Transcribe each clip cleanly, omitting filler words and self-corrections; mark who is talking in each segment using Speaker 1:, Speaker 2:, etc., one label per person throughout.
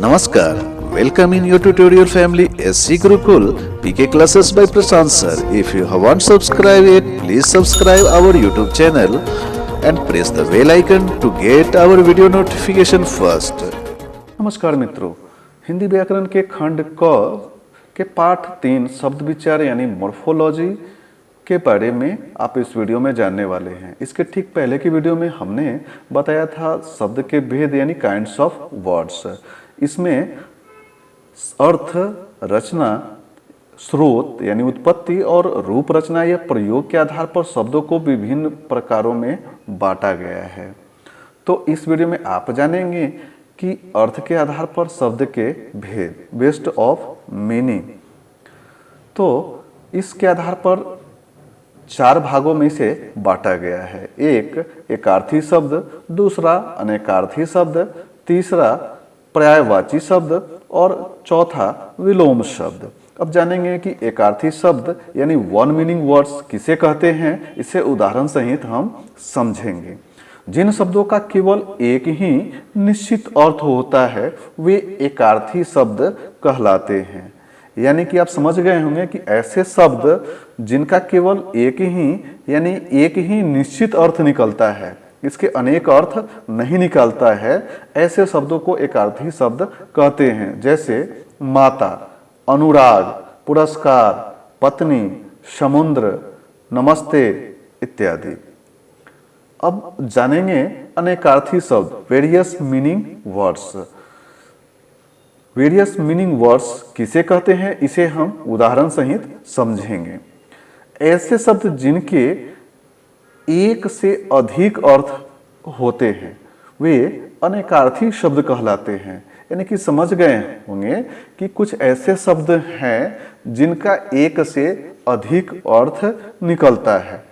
Speaker 1: Namaskar. Welcome in your tutorial family SC Gurukul PK classes by Prashant sir. If you haven't subscribed yet, please subscribe our YouTube channel and press the bell icon to get our video notification first.
Speaker 2: नमस्कार मित्रों, हिंदी व्याकरण के खंड क के पाठ 3 शब्द विचार यानी मॉर्फोलॉजी के बारे में आप इस वीडियो में जानने वाले हैं। इसके ठीक पहले की वीडियो में हमने बताया था शब्द के भेद यानी काइंड्स ऑफ वर्ड्स। इसमें अर्थ, रचना, स्रोत यानी उत्पत्ति और रूप रचना या प्रयोग के आधार पर शब्दों को विभिन्न प्रकारों में बांटा गया है। तो इस वीडियो में आप जानेंगे कि अर्थ के आधार पर शब्द के भेद, बेस्ड ऑफ मीनिंग। तो इसके आधार पर 4 भागों में से बांटा गया है। एक एकार्थी शब्द, दूसरा अनेकार्थी शब्द, तीसरा पर्यायवाची शब्द और चौथा विलोम शब्द। अब जानेंगे कि एकार्थी शब्द यानी वन मीनिंग वर्ड्स किसे कहते हैं। इसे उदाहरण सहित हम समझेंगे। जिन शब्दों का केवल एक ही निश्चित अर्थ होता है वे एकार्थी शब्द कहलाते हैं। यानी कि आप समझ गए होंगे कि ऐसे शब्द जिनका केवल एक ही निश्चित अर्थ निकलता है, इसके अनेक अर्थ नहीं निकलता है, ऐसे शब्दों को एकार्थी शब्द कहते हैं। जैसे माता, अनुराग, पुरस्कार, पत्नी, समुद्र, नमस्ते इत्यादि। अब जानेंगे अनेकार्थी शब्द, various meaning words. Various meaning words किसे कहते हैं, इसे हम उदाहरण सहित समझेंगे। ऐसे शब्द जिनके एक से अधिक अर्थ होते हैं वे अनेकार्थी शब्द कहलाते हैं। यानी कि समझ गए होंगे कि कुछ ऐसे शब्द हैं जिनका एक से अधिक अर्थ निकलता है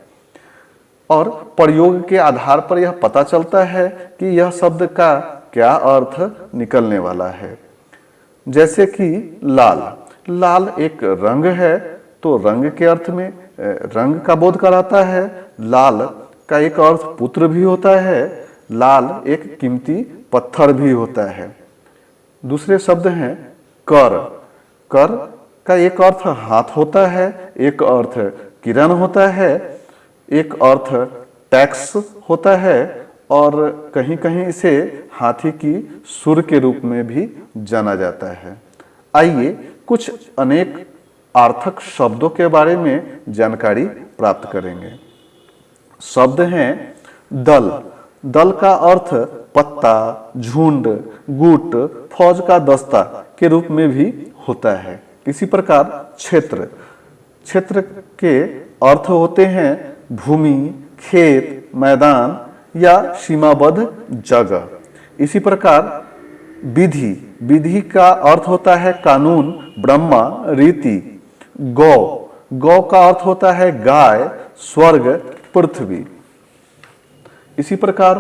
Speaker 2: और प्रयोग के आधार पर यह पता चलता है कि यह शब्द का क्या अर्थ निकलने वाला है। जैसे कि लाल, लाल एक रंग है तो रंग के अर्थ में रंग का बोध कराता है। लाल का एक अर्थ पुत्र भी होता है, लाल एक कीमती पत्थर भी होता है। दूसरे शब्द हैं कर, कर का एक अर्थ हाथ होता है, एक अर्थ किरण होता है, एक अर्थ टैक्स होता है और कहीं कहीं इसे हाथी की सुर के रूप में भी जाना जाता है। आइए कुछ अनेक अर्थक शब्दों के बारे में जानकारी प्राप्त करेंगे। शब्द हैं दल, दल का अर्थ पत्ता, झुंड, गुट, फौज का दस्ता के रूप में भी होता है। इसी प्रकार क्षेत्र, क्षेत्र के अर्थ होते हैं भूमि, खेत, मैदान या सीमाबद्ध जगह। इसी प्रकार विधि, विधि का अर्थ होता है कानून, ब्रह्मा, रीति। गौ, गौ का अर्थ होता है गाय, स्वर्ग, पृथ्वी। इसी प्रकार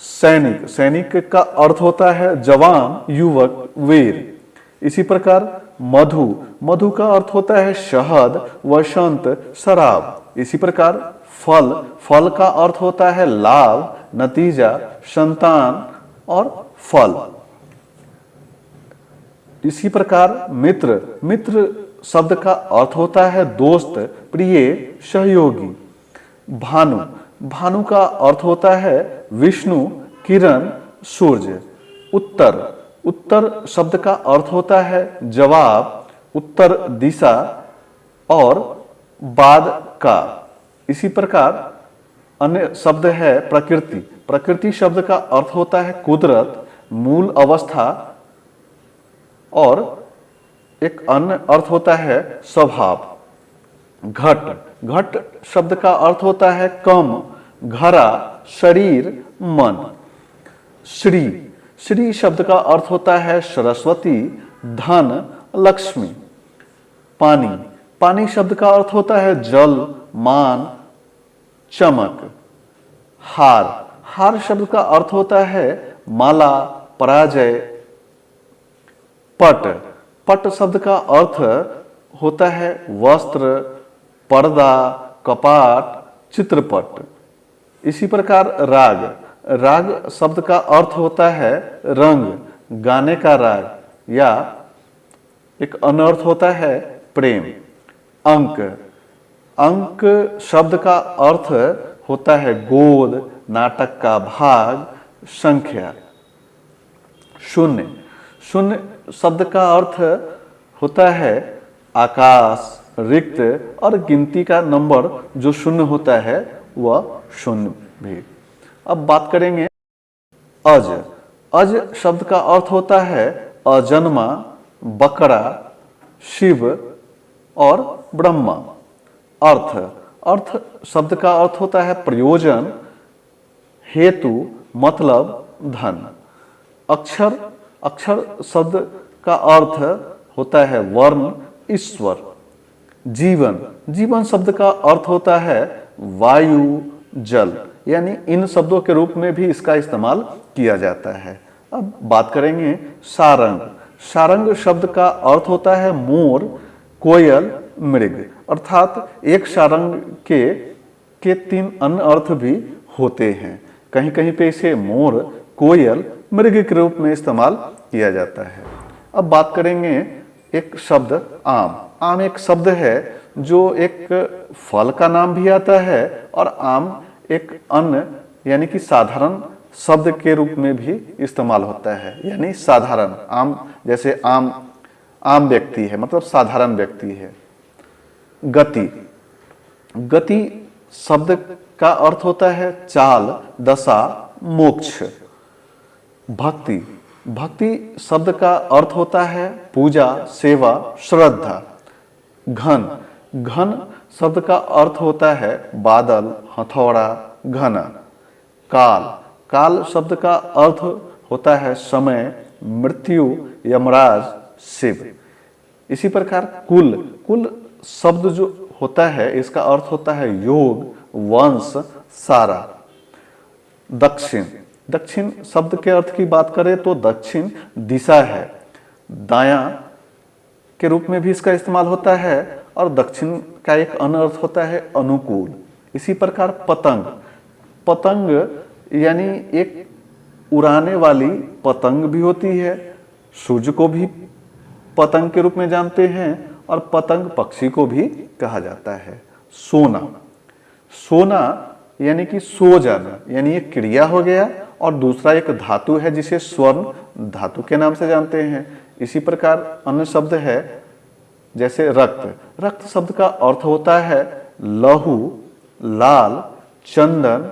Speaker 2: सैनिक, सैनिक का अर्थ होता है जवान, युवक, वीर। इसी प्रकार मधु, मधु का अर्थ होता है शहद, वसंत, शराब। इसी प्रकार फल, फल का अर्थ होता है लाभ, नतीजा, संतान और फल। इसी प्रकार मित्र, मित्र शब्द का अर्थ होता है दोस्त, प्रिय, सहयोगी। भानु, भानु का अर्थ होता है विष्णु, किरण, सूर्य। उत्तर, उत्तर शब्द का अर्थ होता है जवाब, उत्तर दिशा और बाद का। इसी प्रकार अन्य शब्द है प्रकृति, प्रकृति शब्द का अर्थ होता है कुदरत, मूल अवस्था और एक अन्य अर्थ होता है स्वभाव। घट, घट शब्द का अर्थ होता है कम, घड़ा, शरीर, मन। श्री, श्री शब्द का अर्थ होता है सरस्वती, धन, लक्ष्मी। पानी, पानी शब्द का अर्थ होता है जल, मान, चमक। हार, हार शब्द का अर्थ होता है माला, पराजय। पट, पट शब्द का अर्थ होता है वस्त्र, पर्दा, कपाट, चित्रपट। इसी प्रकार राग, राग शब्द का अर्थ होता है रंग, गाने का राग, या एक अन्य अर्थ होता है प्रेम। अंक, अंक शब्द का अर्थ होता है गोद, नाटक का भाग, संख्या। शून्य, शून्य शब्द का अर्थ होता है आकाश, रिक्त, और गिनती का नंबर जो शून्य होता है वह शून्य भी। अब बात करेंगे अज। अज शब्द का अर्थ होता है अजन्मा, बकरा, शिव और ब्रह्मा। अर्थ, अर्थ शब्द का अर्थ होता है प्रयोजन, हेतु, मतलब, धन। अक्षर, अक्षर शब्द का अर्थ होता है वर्ण, ईश्वर। जीवन, जीवन शब्द का अर्थ होता है वायु, जल, यानी इन शब्दों के रूप में भी इसका इस्तेमाल किया जाता है। अब बात करेंगे सारंग। सारंग शब्द का अर्थ होता है मोर, कोयल, मृग। अर्थात एक सारंग के तीन अन्य अर्थ भी होते हैं। कहीं कहीं पे इसे मोर, कोयल, मृग के रूप में इस्तेमाल किया जाता है। अब बात करेंगे एक शब्द आम। आम एक शब्द है जो एक फल का नाम भी आता है, और आम एक अन्य यानी कि साधारण शब्द के रूप में भी इस्तेमाल होता है। यानी साधारण आम, जैसे आम, आम व्यक्ति है मतलब साधारण व्यक्ति है। गति, गति शब्द का अर्थ होता है चाल, दशा, मोक्ष। भक्ति, भक्ति शब्द का अर्थ होता है पूजा, सेवा, श्रद्धा। घन, घन शब्द का अर्थ होता है बादल, हथौड़ा, घना। काल, काल शब्द का अर्थ होता है समय, मृत्यु, यमराज, शिव। इसी प्रकार कुल, कुल शब्द जो होता है इसका अर्थ होता है योग, वंश, सारा। दक्षिण, दक्षिण शब्द के अर्थ की बात करें तो दक्षिण दिशा है, दायां के रूप में भी इसका इस्तेमाल होता है, और दक्षिण का एक अन्य अर्थ होता है अनुकूल। इसी प्रकार पतंग, पतंग यानी एक उड़ाने वाली पतंग भी होती है। सूर्य को भी पतंग के रूप में जानते हैं, और पतंग पक्षी को भी कहा जाता है। सोना, सोना यानी कि सो जाना, यानी एक क्रिया हो गया, और दूसरा एक धातु है जिसे स्वर्ण धातु के नाम से जानते हैं। इसी प्रकार अन्य शब्द है जैसे रक्त। रक्त शब्द का अर्थ होता है लहू, लाल, चंदन,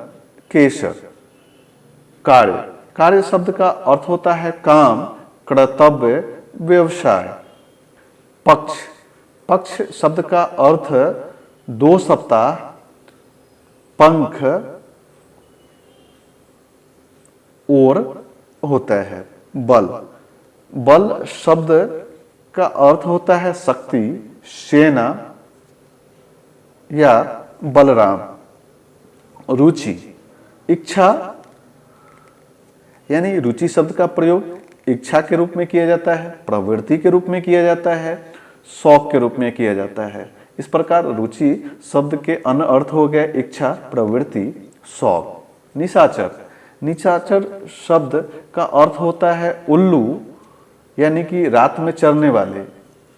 Speaker 2: केसर। कार्य, कार्य शब्द का अर्थ होता है काम, कर्तव्य, व्यवसाय। पक्ष, पक्ष शब्द का अर्थ 2 सप्ताह, पंख, और होता है। बल, बल शब्द का अर्थ होता है शक्ति, सेना या बलराम। रुचि, इच्छा, यानी रुचि शब्द का प्रयोग इच्छा के रूप में किया जाता है, प्रवृत्ति के रूप में किया जाता है, शौक के रूप में किया जाता है। इस प्रकार रुचि शब्द के अन्य अर्थ हो गए इच्छा, प्रवृत्ति, शौक। निशाचर, निशाचर शब्द का अर्थ होता है उल्लू, यानी कि रात में चरने वाले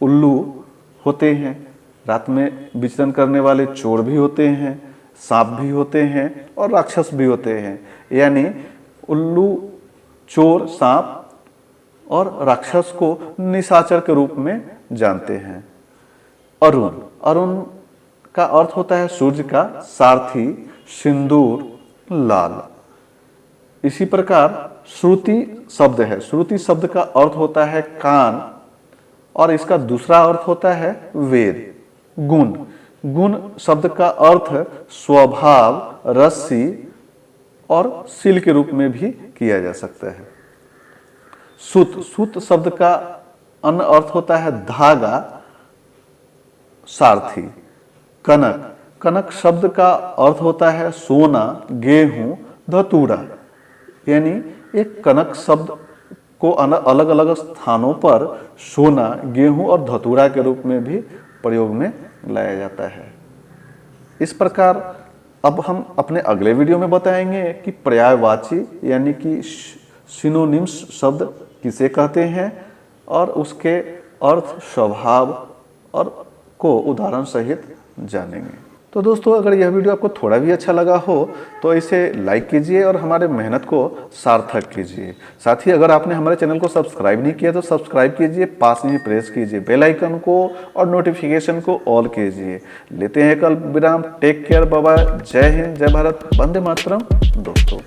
Speaker 2: उल्लू होते हैं। रात में विचरण करने वाले चोर भी होते हैं, सांप भी होते हैं, और राक्षस भी होते हैं। यानी उल्लू, चोर, सांप और राक्षस को निशाचर के रूप में जानते हैं। अरुण, अरुण का अर्थ होता है सूर्य का सारथी, सिंदूर, लाल। इसी प्रकार श्रुति शब्द है। श्रुति शब्द का अर्थ होता है कान, और इसका दूसरा अर्थ होता है वेद। गुण, गुण शब्द का अर्थ स्वभाव, रस्सी और सील के रूप में भी किया जा सकता है। सूत, सूत शब्द का अन्य अर्थ होता है धागा, सारथी। कनक, कनक शब्द का अर्थ होता है सोना, गेहूं, धतूरा। यानी एक कनक शब्द को अलग अलग स्थानों पर सोना, गेहूं और धतूरा के रूप में भी प्रयोग में लाया जाता है। इस प्रकार अब हम अपने अगले वीडियो में बताएंगे कि पर्यायवाची यानी कि सिनोनिम्स शब्द किसे कहते हैं और उसके अर्थ, स्वभाव और को उदाहरण सहित जानेंगे। तो दोस्तों, अगर यह वीडियो आपको थोड़ा भी अच्छा लगा हो तो इसे लाइक कीजिए और हमारे मेहनत को सार्थक कीजिए। साथ ही अगर आपने हमारे चैनल को सब्सक्राइब नहीं किया तो सब्सक्राइब कीजिए, पास में ही प्रेस कीजिए बेल आइकन को और नोटिफिकेशन को ऑल कीजिए। लेते हैं कल विराम। टेक केयर, बाय बाय, जय हिंद, जय भारत, वंदे मातरम दोस्तों।